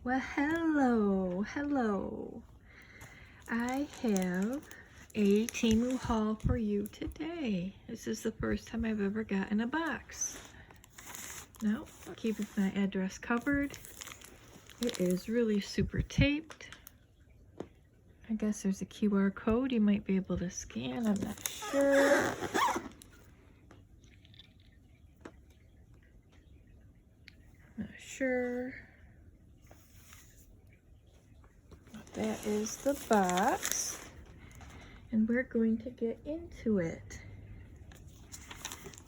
Well, hello. I have a Temu haul for you today. This is the first time I've ever gotten a box. Now, keeping my address covered. It is really super taped. I guess there's a QR code you might be able to scan. I'm not sure. That is the box, and we're going to get into it.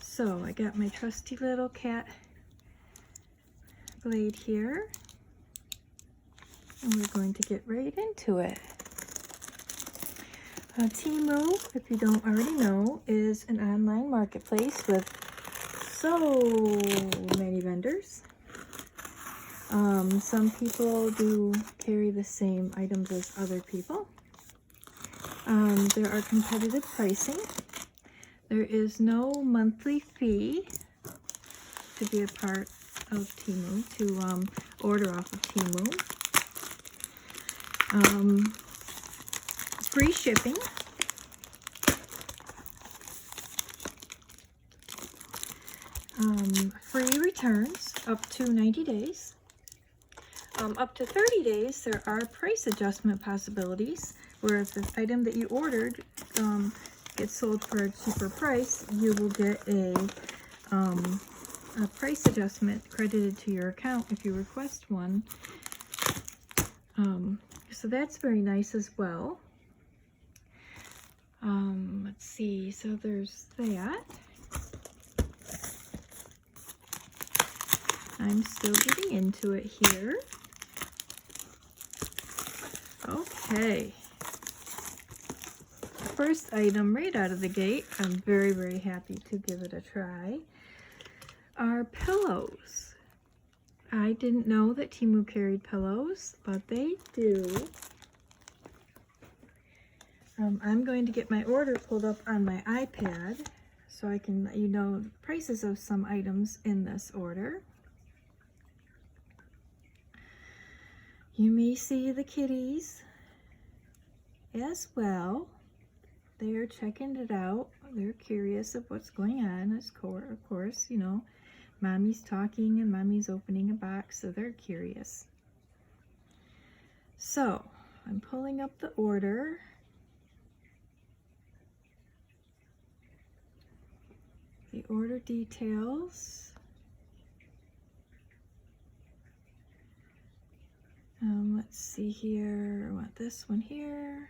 So I got my trusty little cat blade here, and we're going to get right into it. Temu, if you don't already know, is an online marketplace with so many vendors. Some people do carry the same items as other people. There are competitive pricing. There is no monthly fee to be a part of Temu, to order off of Temu. Free shipping. Free returns up to 90 days. Up to 30 days, there are price adjustment possibilities, where if the item that you ordered gets sold for a cheaper price, you will get a price adjustment credited to your account if you request one. So that's very nice as well. Let's see, so there's that. I'm still getting into it here. Okay. First item right out of the gate, I'm very, very happy to give it a try, are pillows. I didn't know that Temu carried pillows, but they do. I'm going to get my order pulled up on my iPad so I can let you know the prices of some items in this order. You may see the kitties as well. They are checking it out. They're curious of what's going on. Of course, you know, mommy's talking and mommy's opening a box, so they're curious. So, I'm pulling up the order. The order details. Let's see here. I want this one here.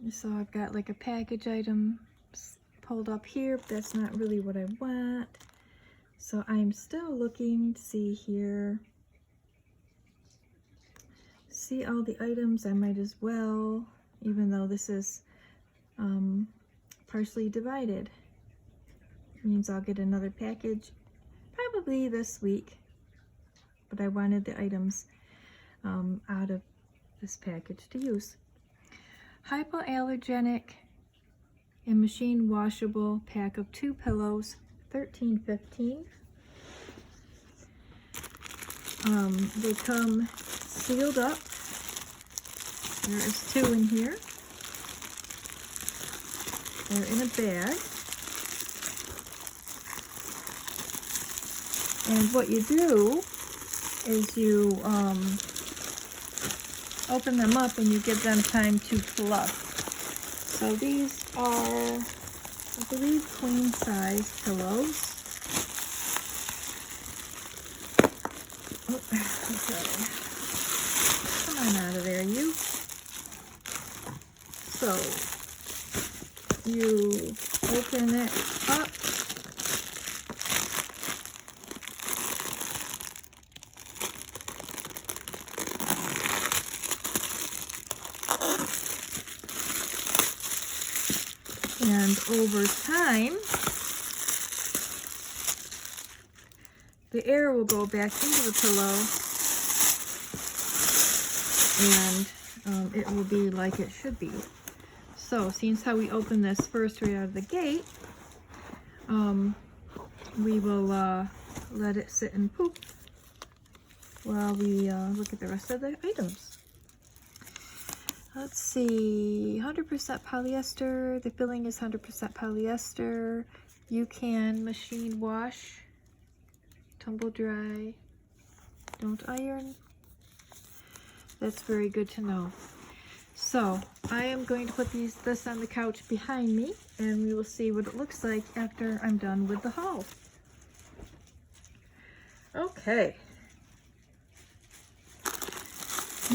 So I've got like a package item pulled up here, but that's not really what I want. So I'm still looking to see here. See all the items. I might as well, even though this is partially divided. Means I'll get another package probably this week, but I wanted the items out of this package to use. Hypoallergenic and machine washable pack of 2 pillows, $13.15. They come sealed up. There is 2 in here. They're in a bag. And what you do is you open them up and you give them time to fluff. So these are, I believe, queen size pillows. Oh, okay. Come on out of there, you. So you open it up. And over time, the air will go back into the pillow and it will be like it should be. So, seeing how we open this first right out of the gate, we will let it sit and poop while we look at the rest of the items. Let's see, 100% polyester. The filling is 100% polyester. You can machine wash, tumble dry, don't iron. That's very good to know. So I am going to put this on the couch behind me, and we will see what it looks like after I'm done with the haul. Okay.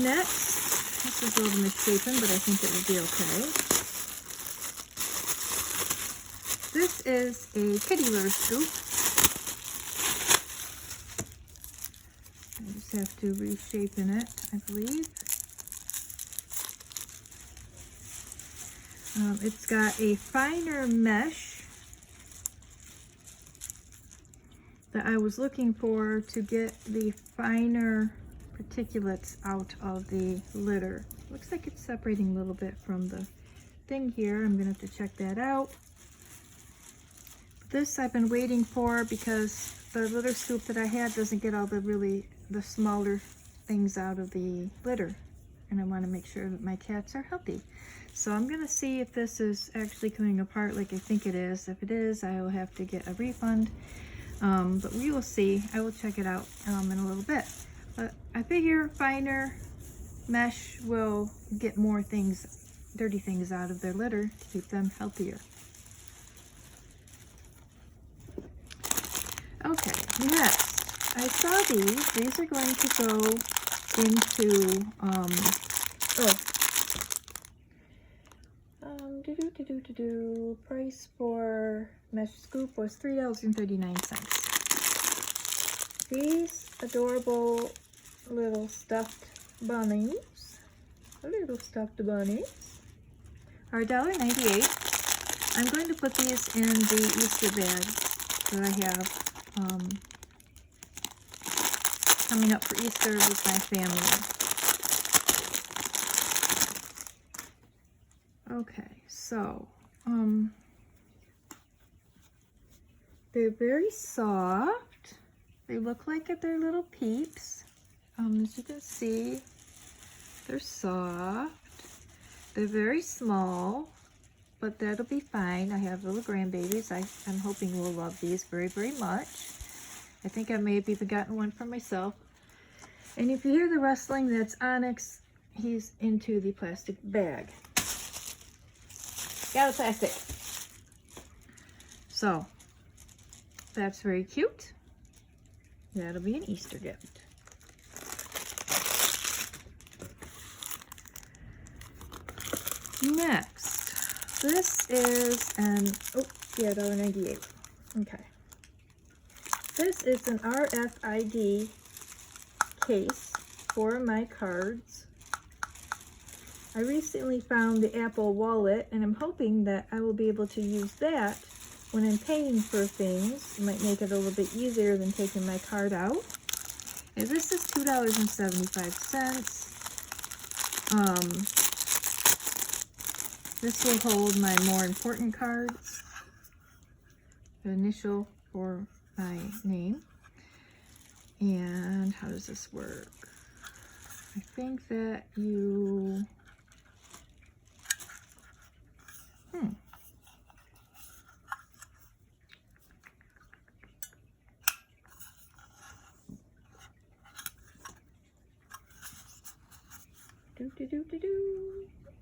Next, this is a little misshapen, but I think it will be okay. This is a kitty litter scoop. I just have to reshape in it, I believe. It's got a finer mesh that I was looking for to get the finer particulates out of the litter. Looks like it's separating a little bit from the thing here. I'm gonna have to check that out. This I've been waiting for because the litter scoop that I had doesn't get all the smaller things out of the litter, and I want to make sure that my cats are healthy. So I'm gonna see if this is actually coming apart like I think it is. If it is, I will have to get a refund, but we will see. I will check it out in a little bit. But I figure finer mesh will get more things, dirty things out of their litter to keep them healthier. Okay, next, I saw these. These are going to go into, price for mesh scoop was $3.39. These adorable little stuffed bunnies, are $1.98. I'm going to put these in the Easter bag that I have coming up for Easter with my family. Okay, so they're very soft. They look like they're little peeps. As you can see, they're soft. They're very small, but that'll be fine. I have little grandbabies. I'm hoping will love these very, very much. I think I may have even gotten one for myself. And if you hear the rustling, that's Onyx. He's into the plastic bag. Got a plastic. So, that's very cute. That'll be an Easter gift. Next, this is an, $1.98. Okay. This is an RFID case for my cards. I recently found the Apple Wallet, and I'm hoping that I will be able to use that when I'm paying for things. It might make it a little bit easier than taking my card out. And this is $2.75. This will hold my more important cards, the initial for my name. And how does this work? I think that you,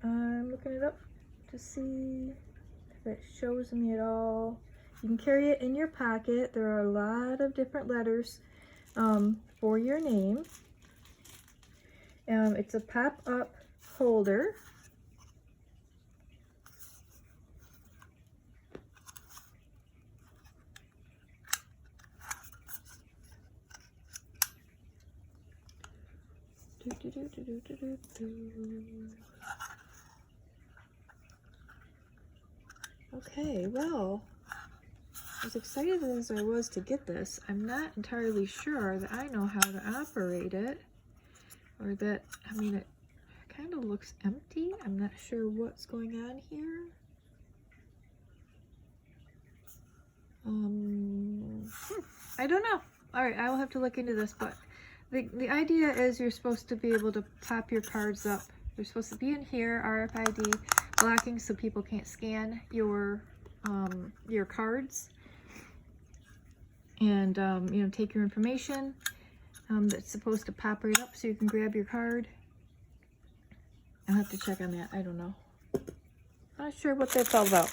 I'm looking it up to see if it shows me at all. You can carry it in your pocket. There are a lot of different letters for your name. It's a pop-up holder. Okay, well, as excited as I was to get this, I'm not entirely sure that I know how to operate it, or that, I mean, it kind of looks empty. I'm not sure what's going on here. I don't know. All right, I will have to look into this, but the idea is you're supposed to be able to pop your cards up. They're supposed to be in here, RFID blocking, so people can't scan your cards. And, you know, take your information. That's supposed to pop right up so you can grab your card. I'll have to check on that. I don't know. Not sure what that's all about.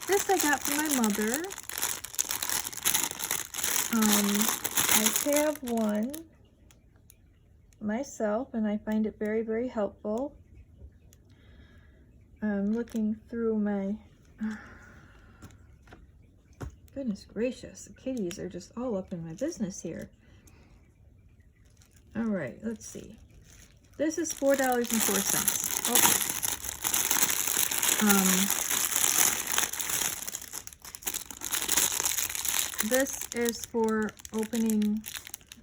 This I got from my mother. I have one myself, and I find it very, very helpful. I'm looking through my... Goodness gracious, the kitties are just all up in my business here. All right, let's see. This is $4.04. This is for opening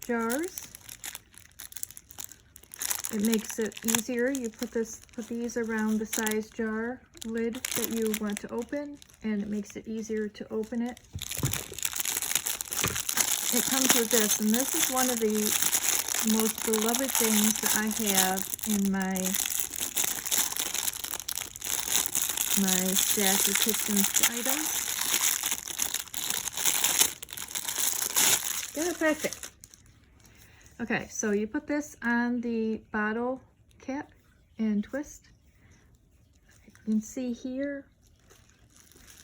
jars. It makes it easier. You put these around the size jar lid that you want to open, and it makes it easier to open it. It comes with this, and this is one of the most beloved things that I have in my stash of kitchen items. Get it perfect. Okay, so you put this on the bottle cap and twist. You can see here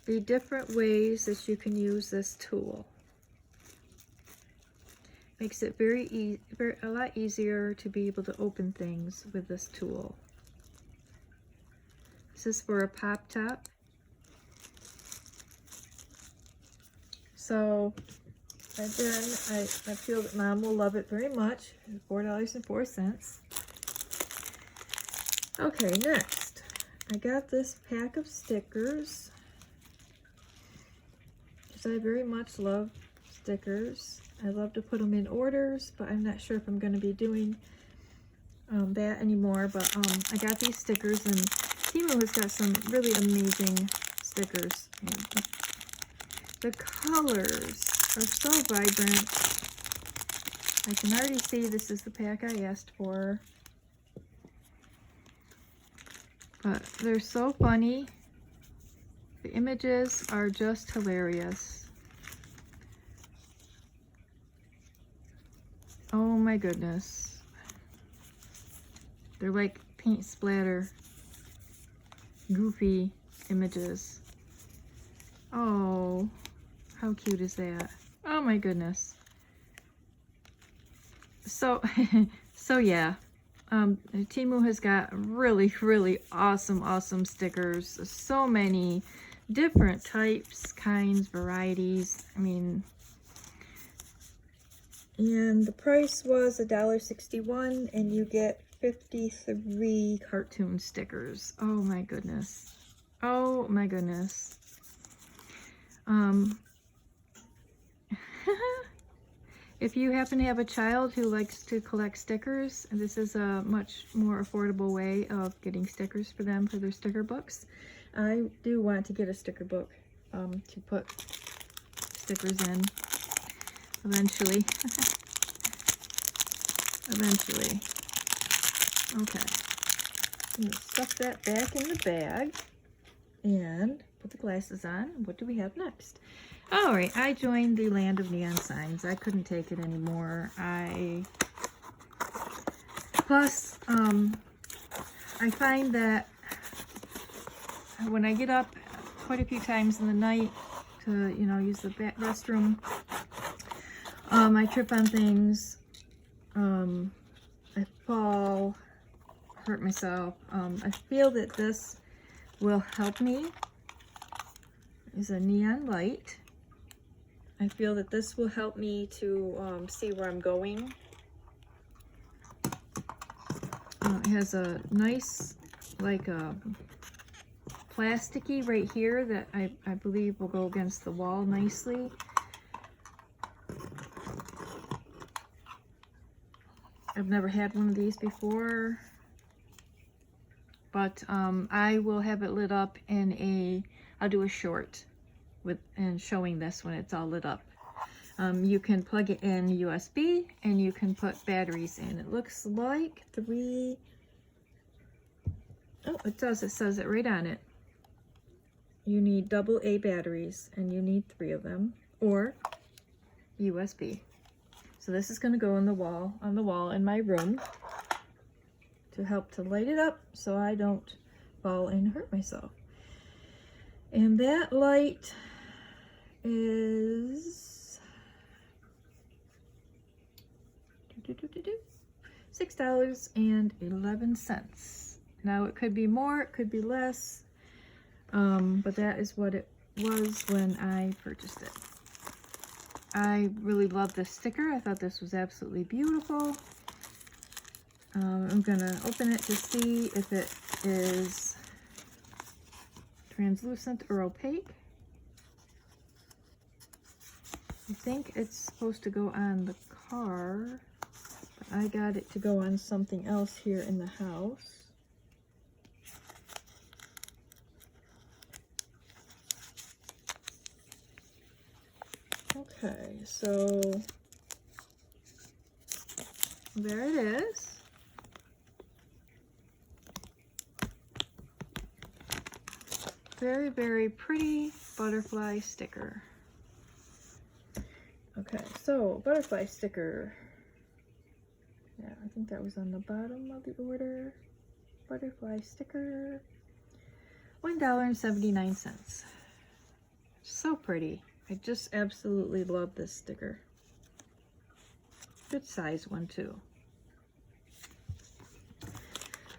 the different ways that you can use this tool. Makes it a lot easier to be able to open things with this tool. This is for a pop top. So again, I feel that Mom will love it very much. $4.04. Okay, next, I got this pack of stickers, because I very much love stickers. I love to put them in orders, but I'm not sure if I'm going to be doing that anymore. But I got these stickers, and Temu has got some really amazing stickers. And the colors are so vibrant. I can already see this is the pack I asked for. But they're so funny. The images are just hilarious. Oh my goodness. They're like paint splatter, goofy images. Oh, how cute is that? Oh my goodness. So, so yeah. Temu has got really, really awesome stickers. So many different types, kinds, varieties. I mean, and the price was $1.61, and you get 53 cartoon stickers. Oh my goodness. Oh my goodness. If you happen to have a child who likes to collect stickers, this is a much more affordable way of getting stickers for them for their sticker books. I do want to get a sticker book to put stickers in eventually. Eventually. Okay. I'm gonna stuff that back in the bag and put the glasses on. What do we have next? All right, I joined the land of neon signs. I couldn't take it anymore. Plus, I find that when I get up quite a few times in the night to, you know, use the restroom, I trip on things, I fall, hurt myself. I feel that this will help me. It's a neon light. I feel that this will help me to see where I'm going. It has a nice, like a plasticky right here that I believe will go against the wall nicely. I've never had one of these before, but I will have it lit up in I'll do a short and showing this when it's all lit up. You can plug it in USB and you can put batteries in. It looks like 3. Oh, it does. It says it right on it. You need AA batteries and you need 3 of them, or USB. So this is going to go on the wall in my room to help to light it up so I don't fall and hurt myself. And that light is $6.11. Now it could be more, it could be less, but that is what it was when I purchased it. I really love this sticker. I thought this was absolutely beautiful. I'm gonna open it to see if it is translucent or opaque. I think it's supposed to go on the car, but I got it to go on something else here in the house. Okay, so there it is. Very, very pretty butterfly sticker. Okay, so butterfly sticker. Yeah, I think that was on the bottom of the order. Butterfly sticker. $1.79. So pretty. I just absolutely love this sticker. Good size one too.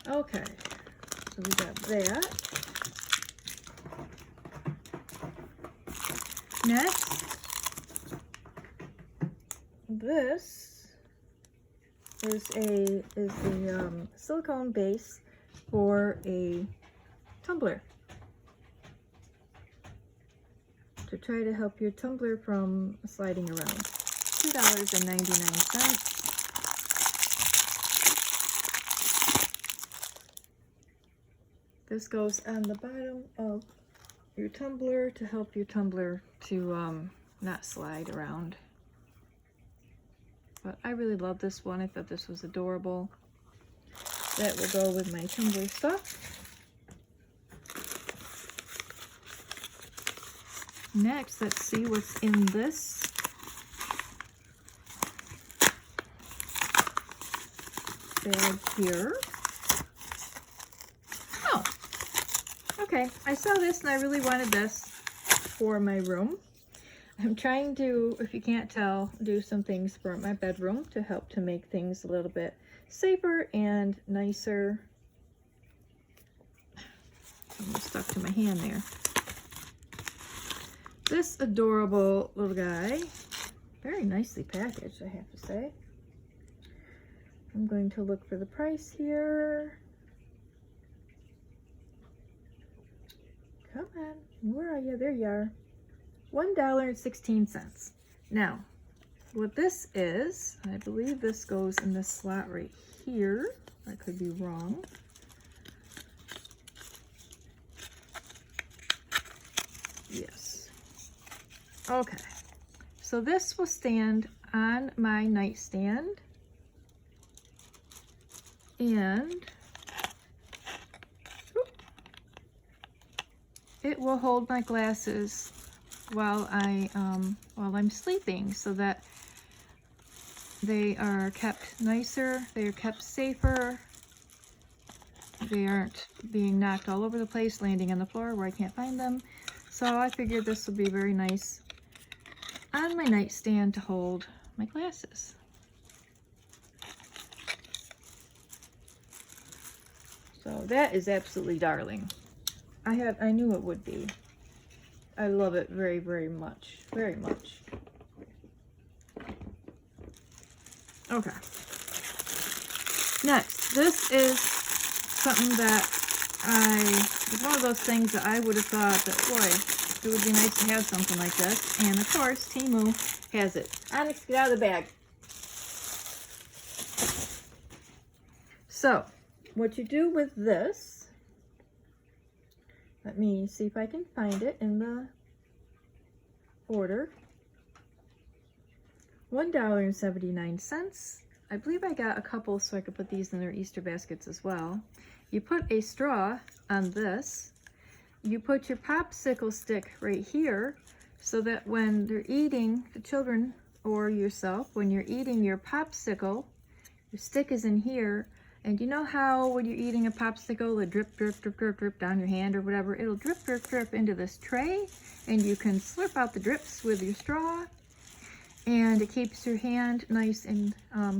Okay, so we got that. Next, this is a silicone base for a tumbler, to try to help your tumbler from sliding around. $2.99. This goes on the bottom of your tumbler to help your tumbler to not slide around. But I really love this one. I thought this was adorable. That will go with my tumbler stuff. Next, let's see what's in this bag here. Oh, okay. I saw this and I really wanted this for my room. I'm trying to, if you can't tell, do some things for my bedroom to help to make things a little bit safer and nicer. I'm stuck to my hand there. This adorable little guy, very nicely packaged, I have to say. I'm going to look for the price here. Come on, where are you? There you are. $1.16. Now, what this is, I believe this goes in this slot right here. I could be wrong. Yes. Okay. So this will stand on my nightstand, and it will hold my glasses while I'm sleeping, so that they are kept nicer, they are kept safer, they aren't being knocked all over the place, landing on the floor where I can't find them. So I figured this would be very nice on my nightstand to hold my glasses. So that is absolutely darling. I knew it would be. I love it very, very much. Very much. Okay. Next, this is something that it's one of those things that I would have thought that, boy, it would be nice to have something like this. And of course, Temu has it. Onyx, get out of the bag. So, what you do with this, let me see if I can find it in the order. $1.79. I believe I got a couple so I could put these in their Easter baskets as well. You put a straw on this. You put your popsicle stick right here so that when they're eating, the children or yourself, when you're eating your popsicle, your stick is in here. And you know how when you're eating a popsicle, it drip, drip, drip, drip, drip down your hand or whatever? It'll drip, drip, drip into this tray, and you can slurp out the drips with your straw, and it keeps your hand nice and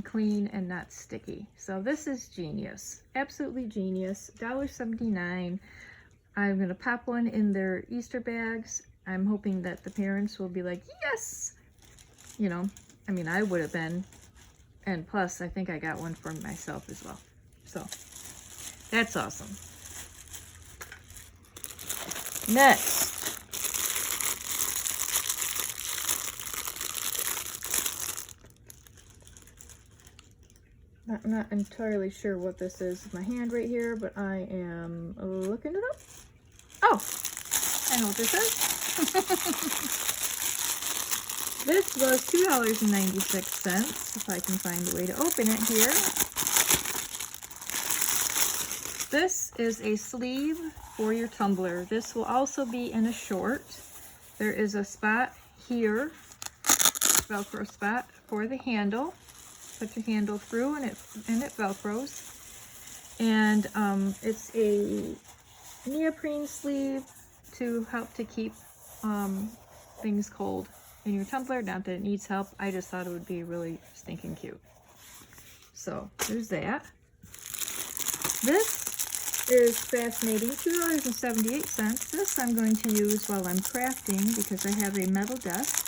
clean and not sticky. So this is genius, absolutely genius. $1.79. I'm gonna pop one in their Easter bags. I'm hoping that the parents will be like, yes! You know, I mean, I would have been. And plus, I think I got one for myself as well. So, that's awesome. Next. I'm not entirely sure what this is with my hand right here, but I am looking it up. Oh, I know what this is. This was $2.96, if I can find a way to open it here. This is a sleeve for your tumbler. This will also be in a short. There is a spot here, Velcro spot for the handle. Put your handle through and it Velcros. And it's a neoprene sleeve to help to keep things cold in your tumbler. Not that it needs help, I just thought it would be really stinking cute. So there's that. This is fascinating, $2.78. This I'm going to use while I'm crafting because I have a metal desk.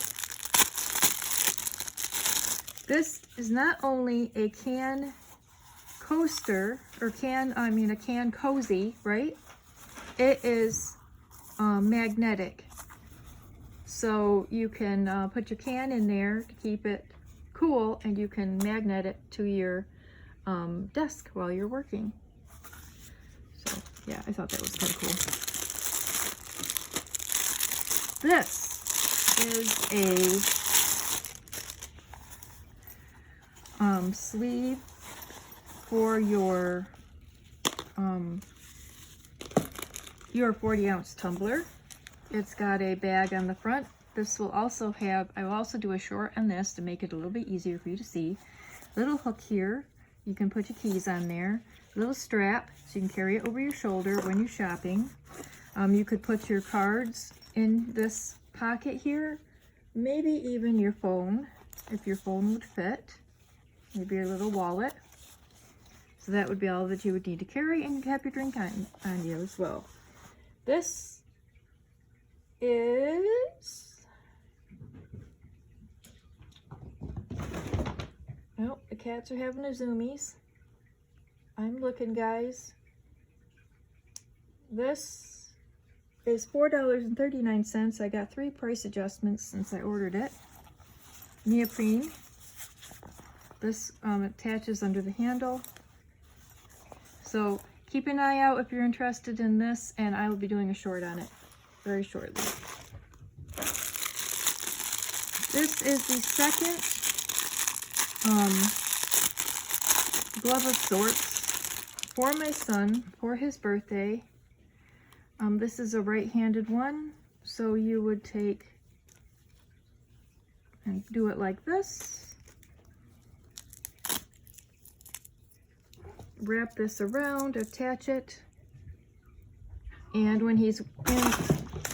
This is not only a can coaster, or a can cozy, right? It is magnetic. So you can put your can in there to keep it cool, and you can magnet it to your desk while you're working. So yeah, I thought that was kind of cool. This is a sleeve for your 40-ounce tumbler. It's got a bag on the front. This will also have, I will also do a short on this to make it a little bit easier for you to see. Little hook here, you can put your keys on there. Little strap, so you can carry it over your shoulder when you're shopping. You could put your cards in this pocket here, maybe even your phone, if your phone would fit. Maybe your little wallet. So that would be all that you would need to carry, and you can have your drink on you as well. This is, oh, the cats are having a zoomies. I'm looking, guys. This is $4.39. I got 3 price adjustments since I ordered it. Neoprene. This attaches under the handle. So keep an eye out if you're interested in this, and I will be doing a short on it very shortly. This is the second glove of sorts for my son for his birthday. This is a right-handed one, so you would take and do it like this. Wrap this around, attach it, and when he's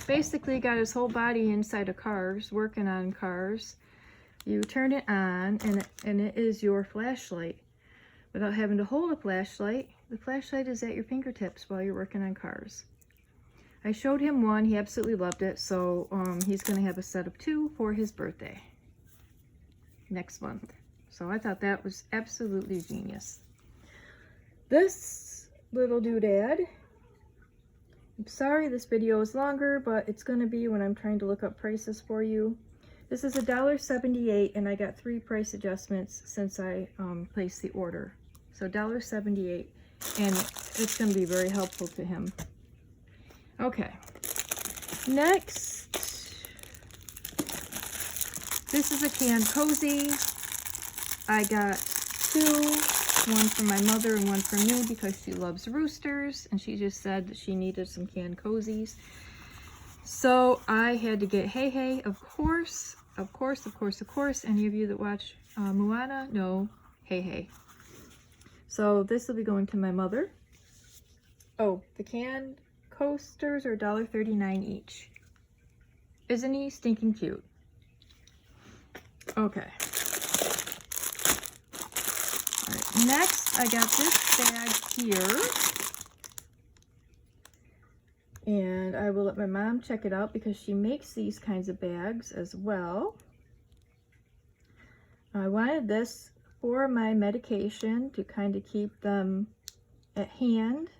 basically got his whole body inside of cars, working on cars, you turn it on, and it is your flashlight. Without having to hold a flashlight, the flashlight is at your fingertips while you're working on cars. I showed him one, he absolutely loved it, so he's going to have a set of 2 for his birthday next month. So I thought that was absolutely genius. This little doodad, I'm sorry this video is longer, but it's going to be when I'm trying to look up prices for you. This is $1.78, and I got 3 price adjustments since I placed the order. So $1.78, and it's going to be very helpful to him. Okay, next This is a canned cozy. I got two, one for my mother and one for me because she loves roosters, and she just said that she needed some canned cozies. So I had to get Hey Hey, of course. Any of you that watch Moana know Hey Hey. So this will be going to my mother. Oh, the canned coasters are $1.39 each. Isn't he stinking cute? Okay. All right. Next, I got this bag here. And I will let my mom check it out because she makes these kinds of bags as well. I wanted this for my medication to kind of keep them at hand.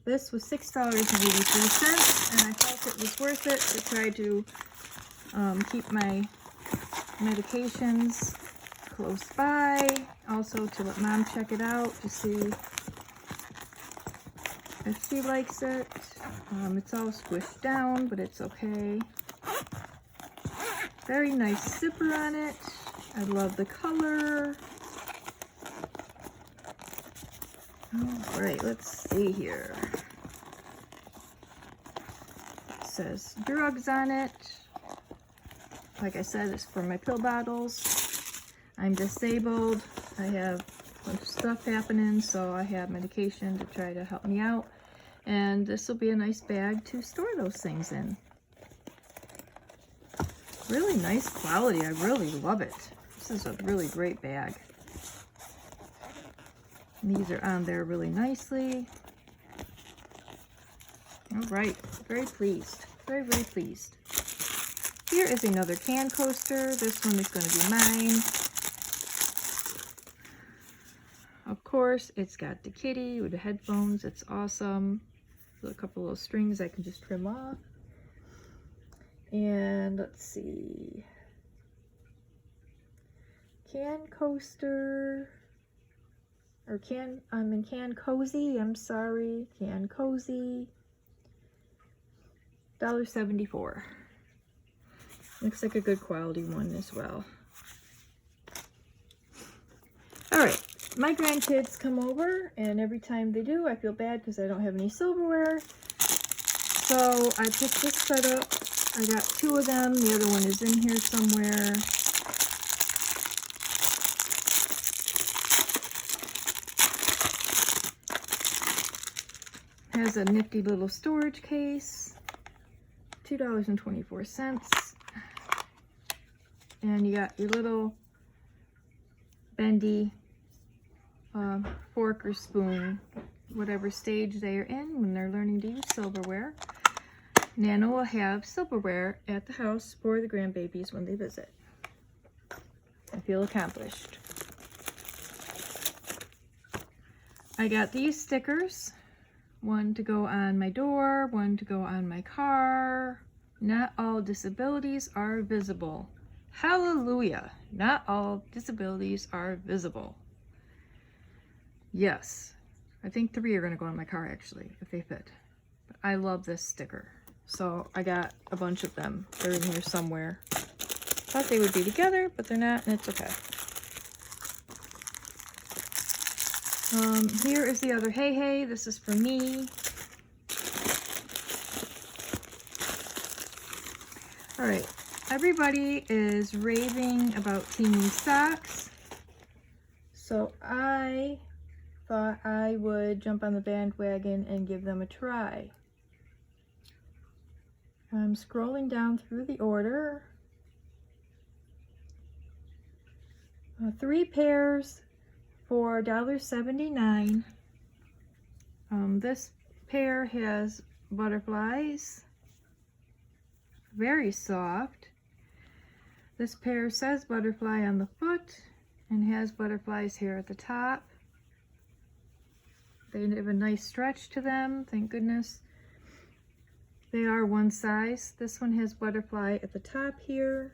This was $6.83, and I felt it was worth it to try to keep my medications close by. Also to let mom check it out to see if she likes it. It's all squished down, but it's okay. Very nice zipper on it. I love the color. All right, let's see here. It says drugs on it. Like I said, it's for my pill bottles. I'm disabled. I have a bunch of stuff happening, so I have medication to try to help me out. And this will be a nice bag to store those things in. Really nice quality. I really love it. This is a really great bag. And these are on there really nicely. All right, very pleased. Very pleased. Here is another can coaster. This one is going to be mine. Of course, it's got the kitty with the headphones. It's awesome. With a couple of strings I can just trim off. And let's see. Can coaster. Or can cozy. I'm sorry. Can cozy. $1.74. Looks like a good quality one as well. All right. My grandkids come over, and every time they do, I feel bad because I don't have any silverware. So I picked this set up. I got two of them. The other one is in here somewhere. Has a nifty little storage case. $2.24. And you got your little bendy fork or spoon, whatever stage they are in when they're learning to use silverware. Nana will have silverware at the house for the grandbabies when they visit. I feel accomplished. I got these stickers. One to go on my door, one to go on my car. Not all disabilities are visible. Hallelujah. Not all disabilities are visible. Yes. I think 3 are going to go on my car, actually, if they fit. But I love this sticker. So I got a bunch of them. They're in here somewhere. Thought they would be together, but they're not, and it's okay. Here is the other Hey Hey. This is for me. All right. Everybody is raving about Temu socks. So I thought I would jump on the bandwagon and give them a try. I'm scrolling down through the order. 3 pairs for $1.79. This pair has butterflies. Very soft. This pair says butterfly on the foot and has butterflies here at the top. They have a nice stretch to them, thank goodness. They are one size. This one has butterfly at the top here.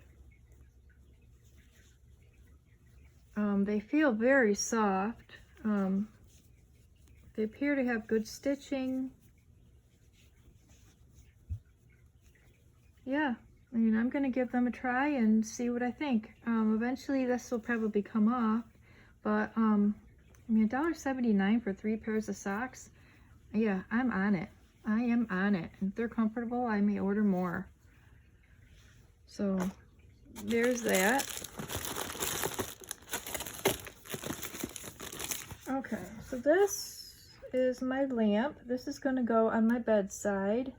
They feel very soft. They appear to have good stitching. Yeah, I mean, I'm gonna give them a try and see what I think. Eventually this will probably come off, but I mean, $1.79 for 3 pairs of socks. Yeah, I'm on it. I am on it. And if they're comfortable, I may order more. So there's that. Okay, so this is my lamp. This is going to go on my bedside.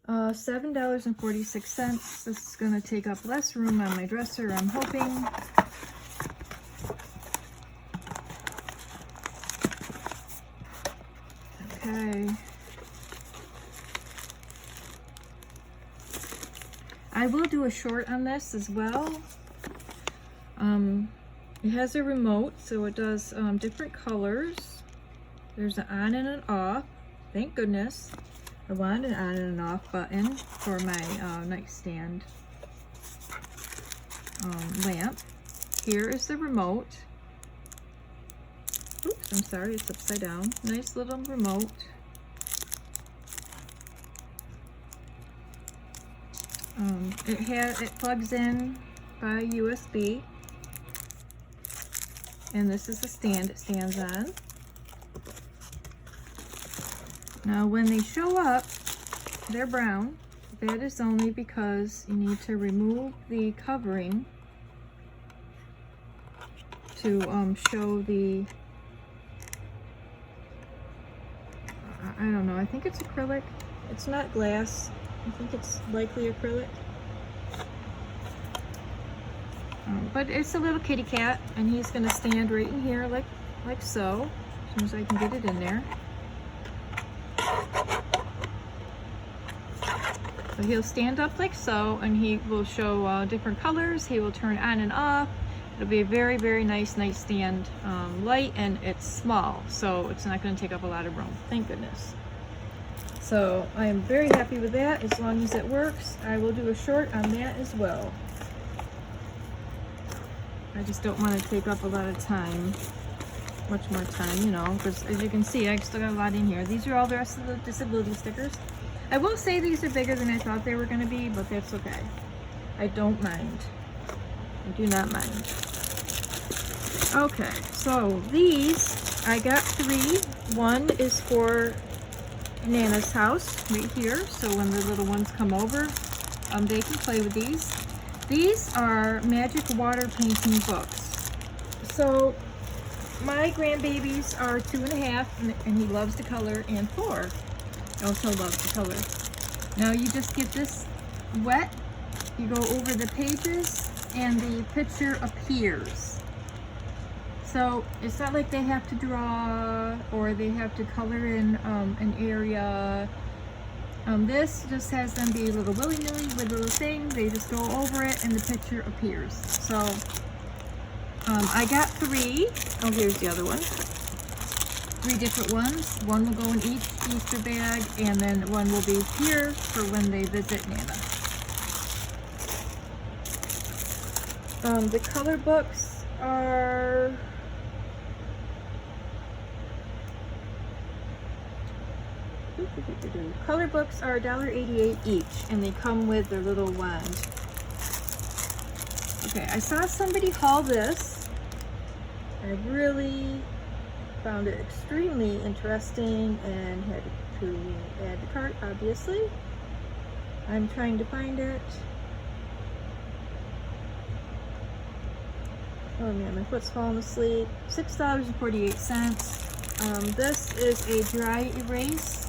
$7.46. This is going to take up less room on my dresser, I'm hoping. Okay. I will do a short on this as well. It has a remote, so it does different colors. There's an on and an off. Thank goodness. I wanted an on and an off button for my nightstand lamp. Here is the remote. Oops, I'm sorry, it's upside down. Nice little remote. It plugs in by USB, and this is the stand it stands on. Now when they show up, they're brown. That is only because you need to remove the covering to show the, I don't know, I think it's acrylic. It's not glass. I think it's likely acrylic. But it's a little kitty cat, and he's going to stand right in here like so, as soon as I can get it in there. So he'll stand up like so, and he will show different colors. He will turn on and off. It'll be a very, very nice nightstand light, and it's small, so it's not going to take up a lot of room. Thank goodness. So I am very happy with that. As long as it works, I will do a short on that as well. I just don't want to take up a lot of time, much more time, you know, because as you can see, I still got a lot in here. These are all the rest of the disability stickers. I will say these are bigger than I thought they were going to be, but that's okay. I don't mind. I do not mind. Okay, so these, I got 3. One is for Nana's house right here, so when the little ones come over, they can play with these. These are magic water painting books. So my grandbabies are 2.5, and he loves to color, and 4 also loves to color. Now you just get this wet, you go over the pages, and the picture appears. So it's not like they have to draw or they have to color in an area. This just has them be a little willy-nilly with a little thing. They just go over it and the picture appears. So I got 3. Oh, here's the other one. 3 different ones. One will go in each Easter bag, and then one will be here for when they visit Nana. The color books are $1.88 each, and they come with their little wand. Okay, I saw somebody haul this. I really found it extremely interesting and had to add to cart, obviously. I'm trying to find it. Oh man, my foot's falling asleep. $6.48. This is a dry erase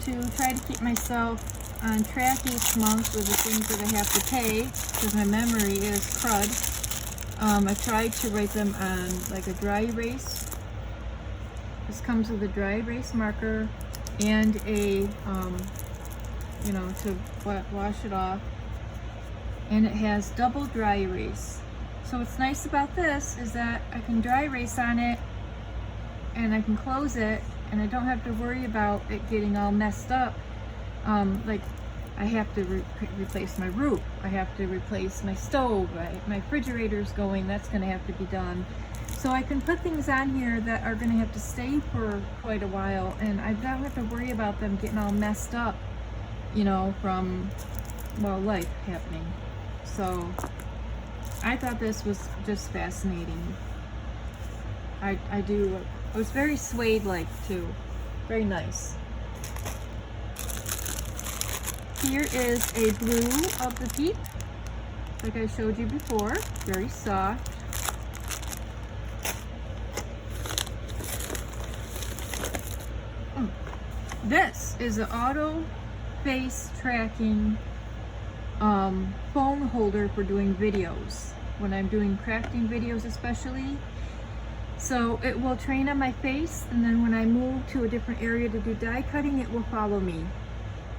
to try to keep myself on track each month with the things that I have to pay, because my memory is crud. I tried to write them on like a dry erase. This comes with a dry erase marker and a, you know, to wash it off. And it has double dry erase. So what's nice about this is that I can dry erase on it and I can close it, and I don't have to worry about it getting all messed up. Like I have to replace my roof, I have to replace my stove, my refrigerator's going, that's going to have to be done. So I can put things on here that are going to have to stay for quite a while, and I don't have to worry about them getting all messed up, you know, from, well, life happening. So I thought this was just fascinating. I was very suede-like too. Very nice. Here is a blue of the Jeep, like I showed you before. Very soft. This is an auto face tracking phone holder for doing videos, when I'm doing crafting videos especially. So it will train on my face, and then when I move to a different area to do die cutting, it will follow me.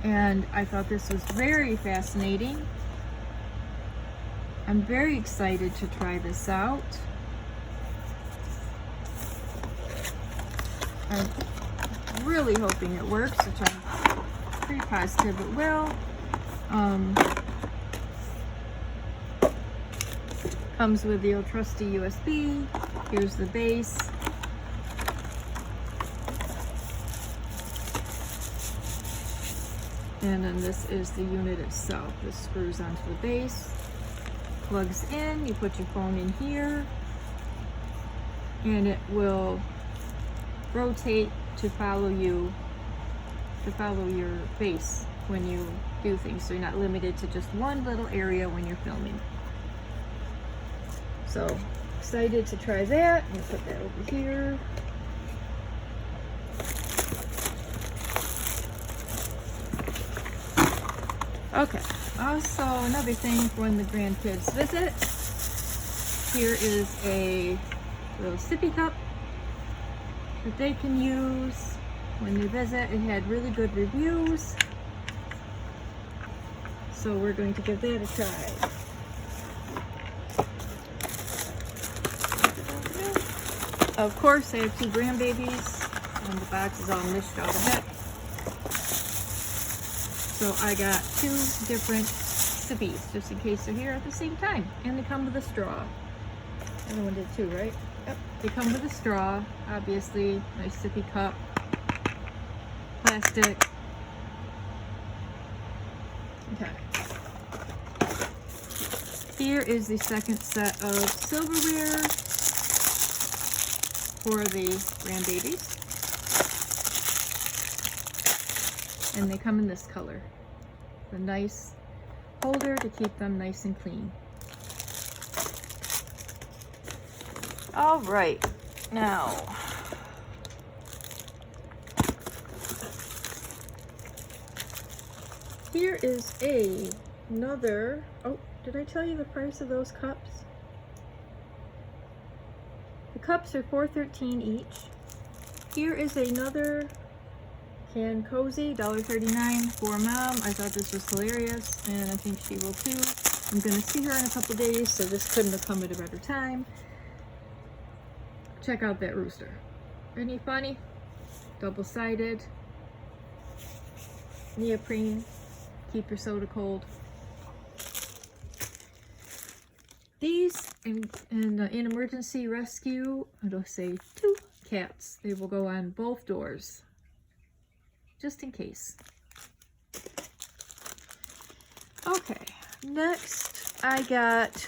And I thought this was very fascinating. I'm very excited to try this out. I'm really hoping it works, which I'm pretty positive it will. Comes with the old trusty USB. Here's the base. And then this is the unit itself. This screws onto the base, plugs in, you put your phone in here, and it will rotate to follow you, to follow your face when you do things, so you're not limited to just one little area when you're filming. So excited to try that. I'm gonna put that over here. Okay, also another thing for when the grandkids visit. Here is a little sippy cup that they can use when they visit. It had really good reviews, so we're going to give that a try. Of course, I have 2 grandbabies, and the box is all mished out of it. So I got 2 different sippies, just in case they're here at the same time. And they come with a straw. Everyone did too, right? Yep. They come with a straw, obviously. Nice sippy cup. Plastic. Okay. Here is the second set of silverware for the grandbabies. And they come in this color. The nice holder to keep them nice and clean. All right, now here is another, oh, did I tell you the price of those cups? The cups are $4.13 each. Here is another Can Cozy, $1.39 for Mom. I thought this was hilarious, and I think she will too. I'm gonna see her in a couple days, so this couldn't have come at a better time. Check out that rooster. Isn't he funny? Double-sided. Neoprene. Keep your soda cold. These, in emergency rescue, it'll say 2 cats. They will go on both doors, just in case. Okay, next I got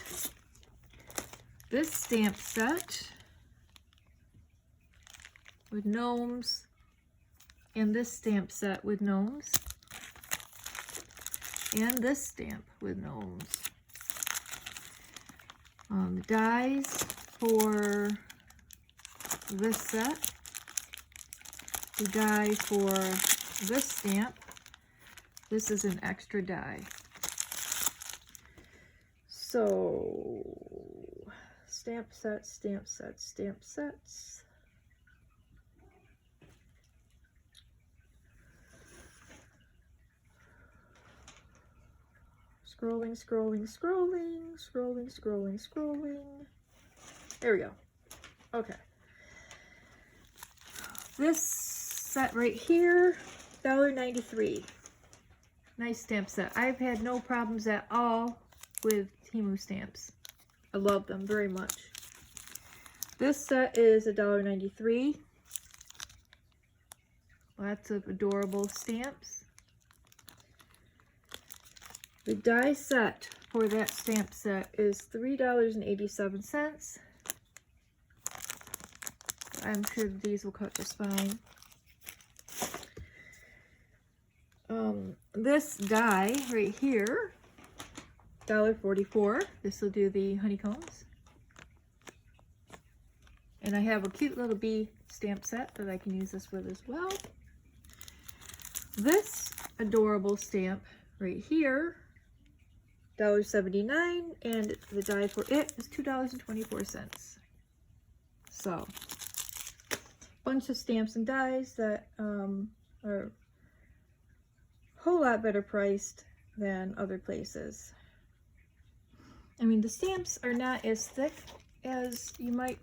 this stamp set with gnomes, and this stamp set with gnomes, and this stamp with gnomes. The dies for this set, the die for this stamp. This is an extra die. So, stamp sets, stamp sets, stamp sets. Scrolling, scrolling, scrolling, scrolling, scrolling, scrolling. There we go. Okay. This set right here, $1.93. Nice stamp set. I've had no problems at all with Temu stamps. I love them very much. This set is $1.93. Lots of adorable stamps. The die set for that stamp set is $3.87. I'm sure these will cut just fine. This die right here, $1.44. This will do the honeycombs. And I have a cute little bee stamp set that I can use this with as well. This adorable stamp right here, $1.79, and the die for it is $2.24. So, bunch of stamps and dies that are a whole lot better priced than other places. I mean, the stamps are not as thick as you might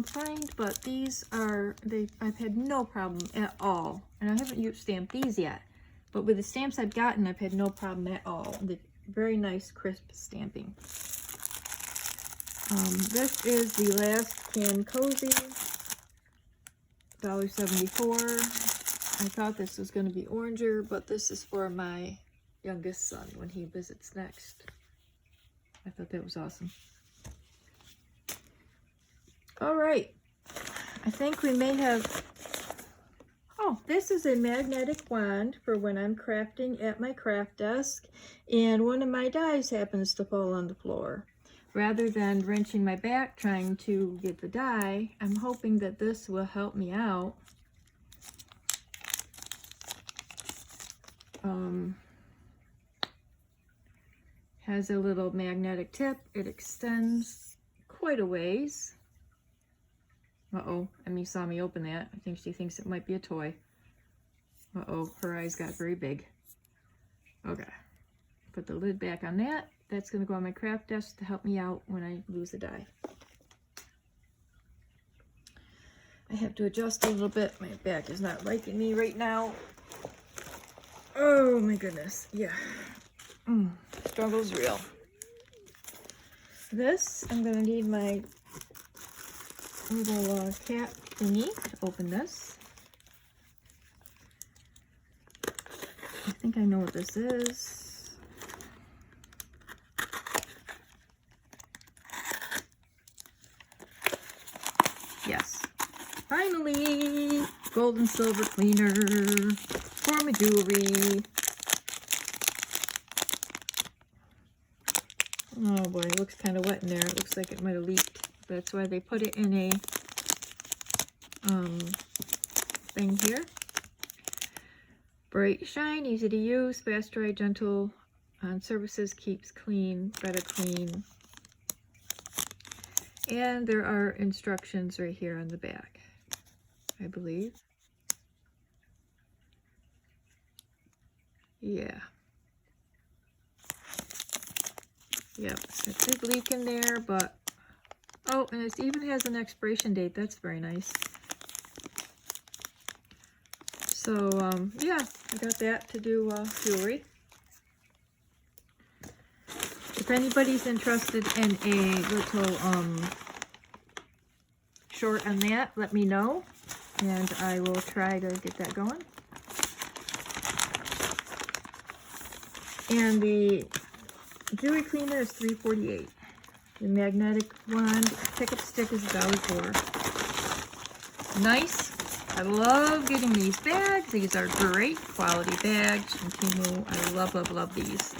find, but these are, I've had no problem at all. And I haven't stamped these yet, but with the stamps I've gotten, I've had no problem at all. The very nice crisp stamping. This is the Last Can Cozy, $1.74. I thought this was going to be oranger, but this is for my youngest son when he visits next. I thought that was awesome. All right, I think we may have, oh, this is a magnetic wand for when I'm crafting at my craft desk and one of my dies happens to fall on the floor. Rather than wrenching my back trying to get the die, I'm hoping that this will help me out. Has a little magnetic tip. It extends quite a ways. Uh-oh, Emmy saw me open that. I think she thinks it might be a toy. Uh-oh, her eyes got very big. Okay, put the lid back on that. That's going to go on my craft desk to help me out when I lose a die. I have to adjust a little bit. My back is not liking me right now. Oh my goodness, yeah. Struggle's real. This, I'm going to need my little cap thingy to open this. I think I know what this is. Yes. Finally! Gold and silver cleaner for my jewelry. Oh boy, it looks kind of wet in there. It looks like it might have leaked. That's why they put it in a thing here. Bright shine, easy to use, fast dry, gentle on surfaces, keeps clean, better clean. And there are instructions right here on the back, I believe. Yeah. Yep, a big leak in there, but oh, and it even has an expiration date. That's very nice. So, yeah, I got that to do jewelry. If anybody's interested in a little short on that, let me know, and I will try to get that going. And the jewelry cleaner is $3.48. The magnetic wand pickup stick is $1.04. Nice. I love getting these bags. These are great quality bags from Temu. I love, love, love these.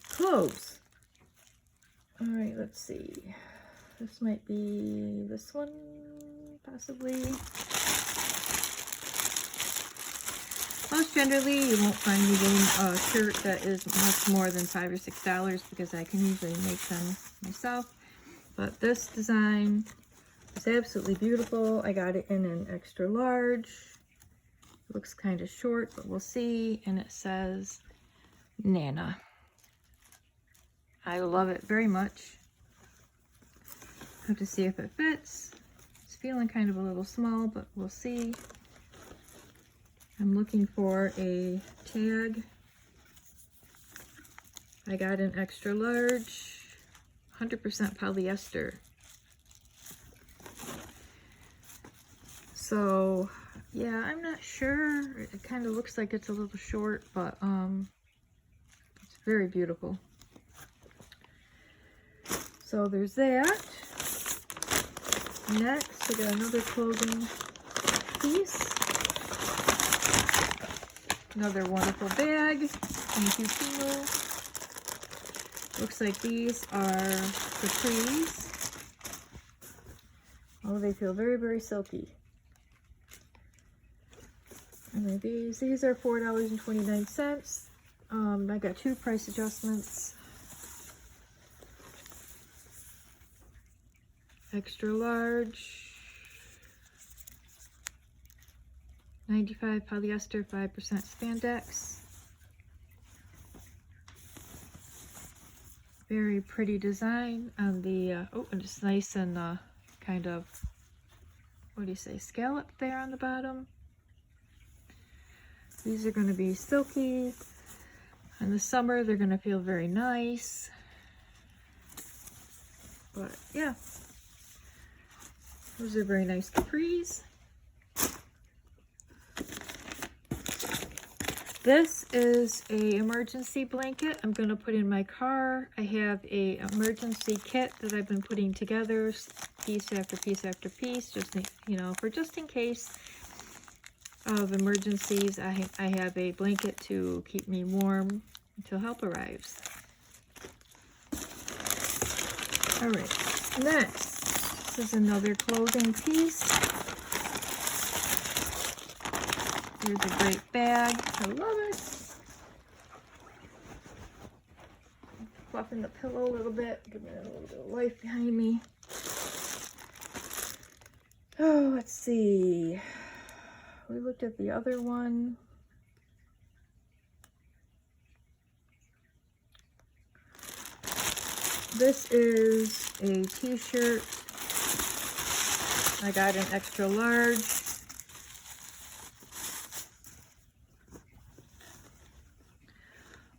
Clothes. All right, let's see. This might be this one, possibly. Most generally, you won't find me getting a shirt that is much more than $5 or $6 because I can usually make them myself. But this design is absolutely beautiful. I got it in an extra large. It looks kind of short, but we'll see. And it says Nana. I love it very much. Have to see if it fits. It's feeling kind of a little small, but we'll see. I'm looking for a tag. I got an extra large, 100% polyester. So yeah, I'm not sure. It kind of looks like it's a little short, but it's very beautiful. So there's that. Next, I got another clothing piece. Another wonderful bag. Thank you, Temu. Looks like these are capris. Oh, they feel very, very silky. And these are $4.29. I got 2 price adjustments. Extra large. 95 polyester, 5% spandex. Very pretty design on the, oh, and it's nice and kind of, what do you say, scallop there on the bottom. These are going to be silky. In the summer, they're going to feel very nice. But yeah, those are very nice capris. This is a emergency blanket I'm going to put in my car. I have a emergency kit that I've been putting together, piece after piece after piece, just, you know, for just in case of emergencies. I have a blanket to keep me warm until help arrives. All right, next, this is another clothing piece. Here's a great bag. I love it. Fluffing the pillow a little bit, giving it a little bit of life behind me. Oh, let's see. We looked at the other one. This is a t-shirt. I got an extra large.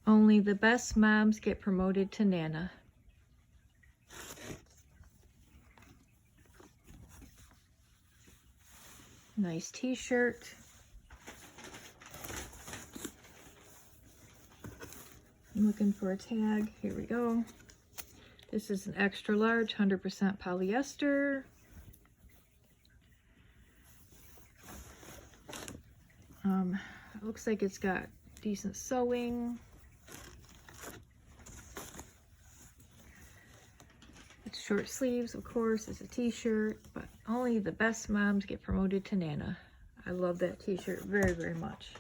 Only the best moms get promoted to Nana. Nice t-shirt. I'm looking for a tag. Here we go. This is an extra large, 100% polyester. It looks like it's got decent sewing. It's short sleeves, of course. It's a t-shirt, but only the best moms get promoted to Nana. I love that t-shirt very, very much.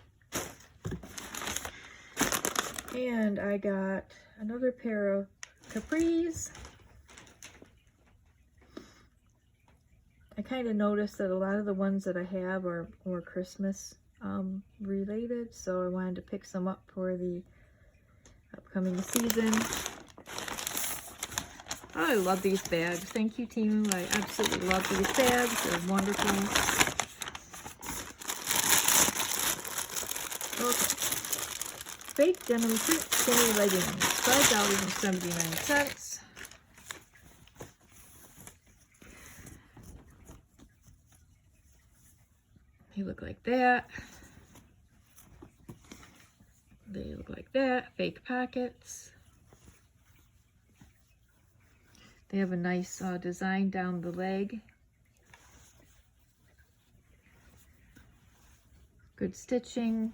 And I got another pair of capris. I kind of noticed that a lot of the ones that I have are more Christmas related, so I wanted to pick some up for the upcoming season. Oh, I love these bags. Thank you, Temu. I absolutely love these bags. They're wonderful. Okay. Fake denim print skinny leggings, $5.79. They look like that. They look like that. Fake pockets. They have a nice design down the leg. Good stitching.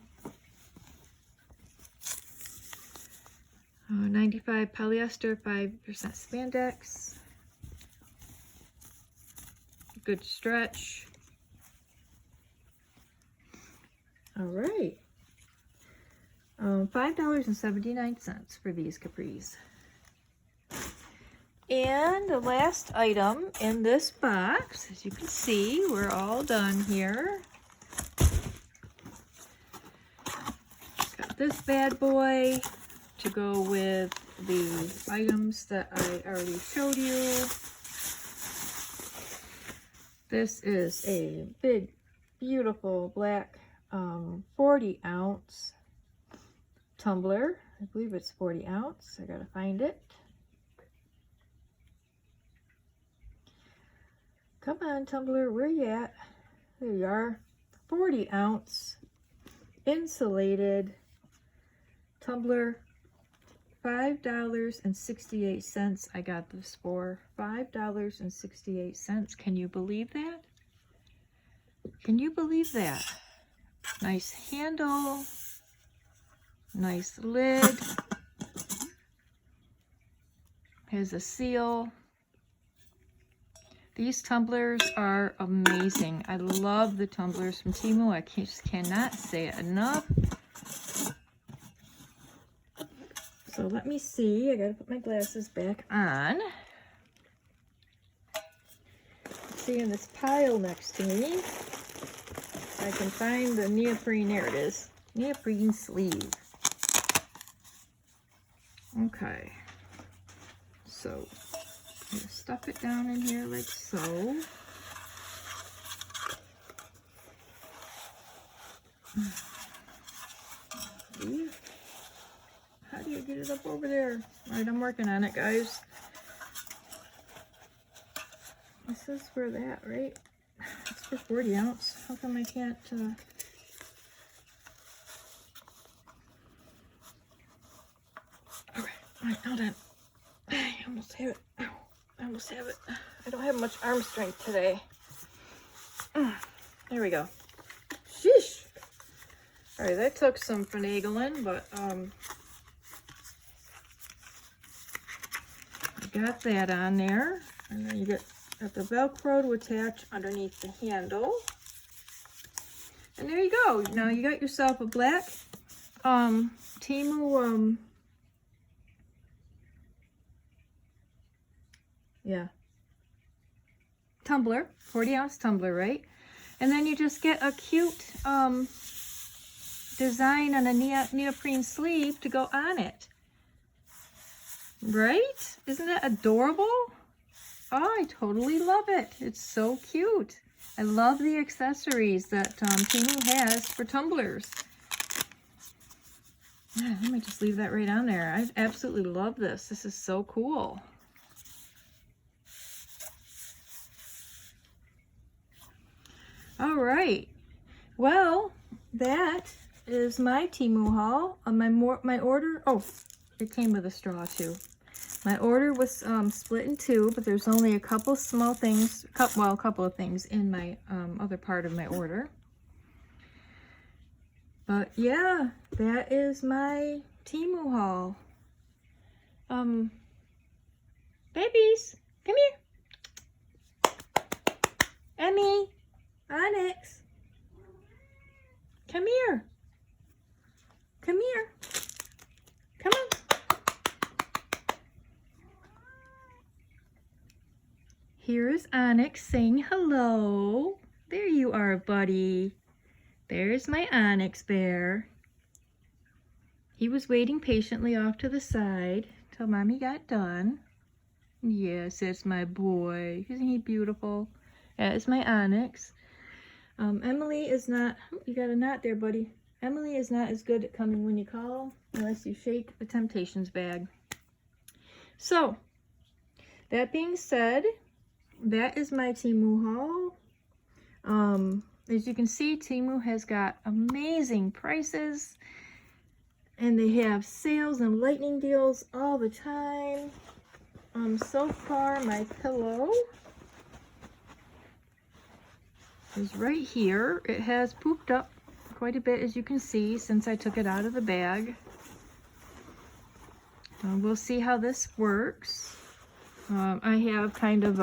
95 polyester, 5% spandex. Good stretch. All right. $5.79 for these capris. And the last item in this box, as you can see, we're all done here. Got this bad boy to go with the items that I already showed you. This is a big, beautiful black 40-ounce tumbler. I believe it's 40 ounce. I gotta find it. Come on, tumbler, where you at? There you are. 40 ounce insulated tumbler. $5.68 I got this for. $5.68. Can you believe that? Can you believe that? Nice handle. Nice lid. Has a seal. These tumblers are amazing. I love the tumblers from Temu. I just cannot say it enough. So let me see. I gotta put my glasses back on. See, in this pile next to me, I can find the neoprene. There it is. Neoprene sleeve. Okay. So, I'm gonna stuff it down in here like so. See? How do you get it up over there? All right, I'm working on it, guys. This is for that, right? It's for 40 ounce. How come I can't, Okay, all right, now then. I almost have it. Ow, I almost have it. I don't have much arm strength today. There we go. Sheesh. All right, that took some finagling, but, got that on there, and then you get the Velcro to attach underneath the handle, and there you go. Now you got yourself a black Temu tumbler, 40 ounce tumbler, right? And then you just get a cute design on a neoprene sleeve to go on it. Right? Isn't that adorable? Oh, I totally love it. It's so cute. I love the accessories that Temu has for tumblers. Yeah, let me just leave that right on there. I absolutely love this. This is so cool. All right. Well, that is my Temu haul. My order. Oh, it came with a straw too. My order was split in two, but there's only a couple small things, a couple of things in my other part of my order. But yeah, that is my Temu haul. Babies, come here. Emmy, Onyx, come here. Come here. Come on. Here's Onyx saying hello. There you are, buddy. There's my Onyx bear. He was waiting patiently off to the side till Mommy got done. Yes, that's my boy. Isn't he beautiful? That is my Onyx. Emily is not, you got a knot there, buddy. Emily is not as good at coming when you call unless you shake the Temptations bag. So, that being said, that is my Temu haul. As you can see, Temu has got amazing prices, and they have sales and lightning deals all the time. So far, my pillow is right here. It has pooped up quite a bit, as you can see, since I took it out of the bag. We'll see how this works. I have kind of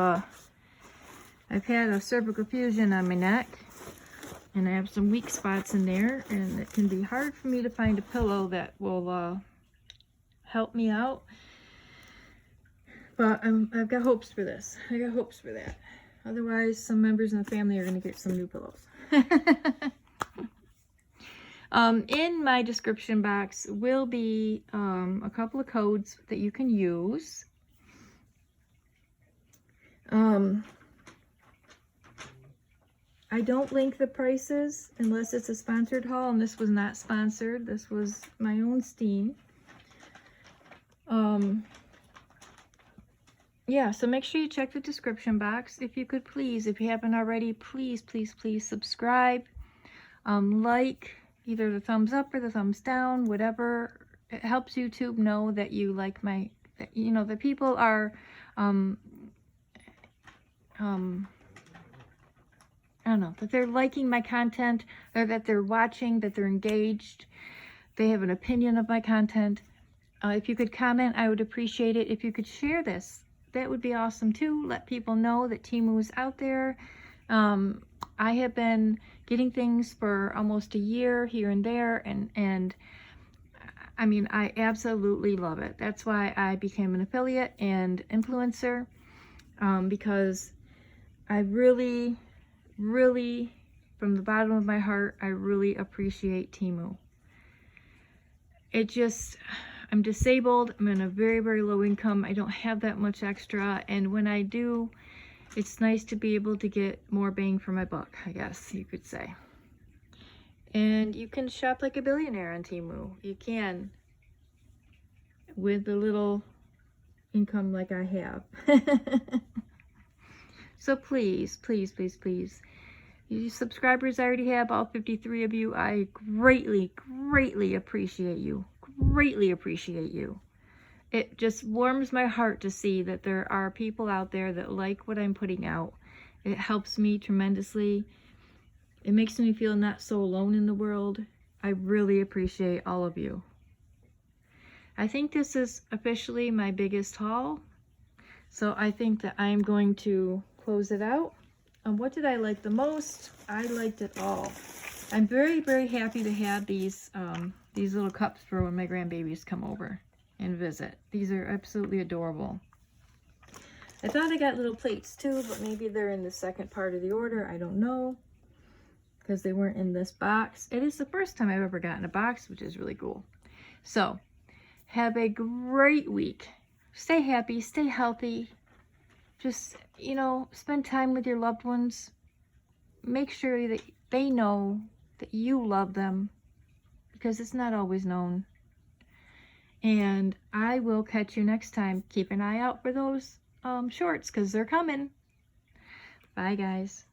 I've had a cervical fusion on my neck, and I have some weak spots in there, and it can be hard for me to find a pillow that will help me out. But I've got hopes for this. I got hopes for that. Otherwise, some members in the family are going to get some new pillows. In my description box will be a couple of codes that you can use. I don't link the prices unless it's a sponsored haul, and this was not sponsored. This was my own steam. yeah, so make sure you check the description box. If you could please, if you haven't already, please, please, please subscribe. Like either the thumbs up or the thumbs down, whatever. It helps YouTube know that you like my, you know, that people are, I don't know, that they're liking my content, or that they're watching, that they're engaged, they have an opinion of my content. If you could comment, I would appreciate it. If you could share this, that would be awesome too. Let people know that Temu is out there. I have been getting things for almost a year here and there, and I mean, I absolutely love it. That's why I became an affiliate and influencer, because I really, really, from the bottom of my heart, I really appreciate Temu. It just, I'm disabled, I'm in a very, very low income, I don't have that much extra, and when I do, it's nice to be able to get more bang for my buck, I guess you could say. And you can shop like a billionaire on Temu. You can, with the little income like I have. So please, please, please, please, you subscribers I already have, all 53 of you, I greatly, greatly appreciate you. Greatly appreciate you. It just warms my heart to see that there are people out there that like what I'm putting out. It helps me tremendously. It makes me feel not so alone in the world. I really appreciate all of you. I think this is officially my biggest haul. So I think that I'm going to close it out. What did I like the most? I liked it all. I'm very, very happy to have these little cups for when my grandbabies come over and visit. These are absolutely adorable. I thought I got little plates too, but maybe they're in the second part of the order. I don't know, because they weren't in this box. It is the first time I've ever gotten a box, which is really cool. So, have a great week. Stay happy, stay healthy. Just, you know, spend time with your loved ones. Make sure that they know that you love them, because it's not always known. And I will catch you next time. Keep an eye out for those shorts, because they're coming. Bye, guys.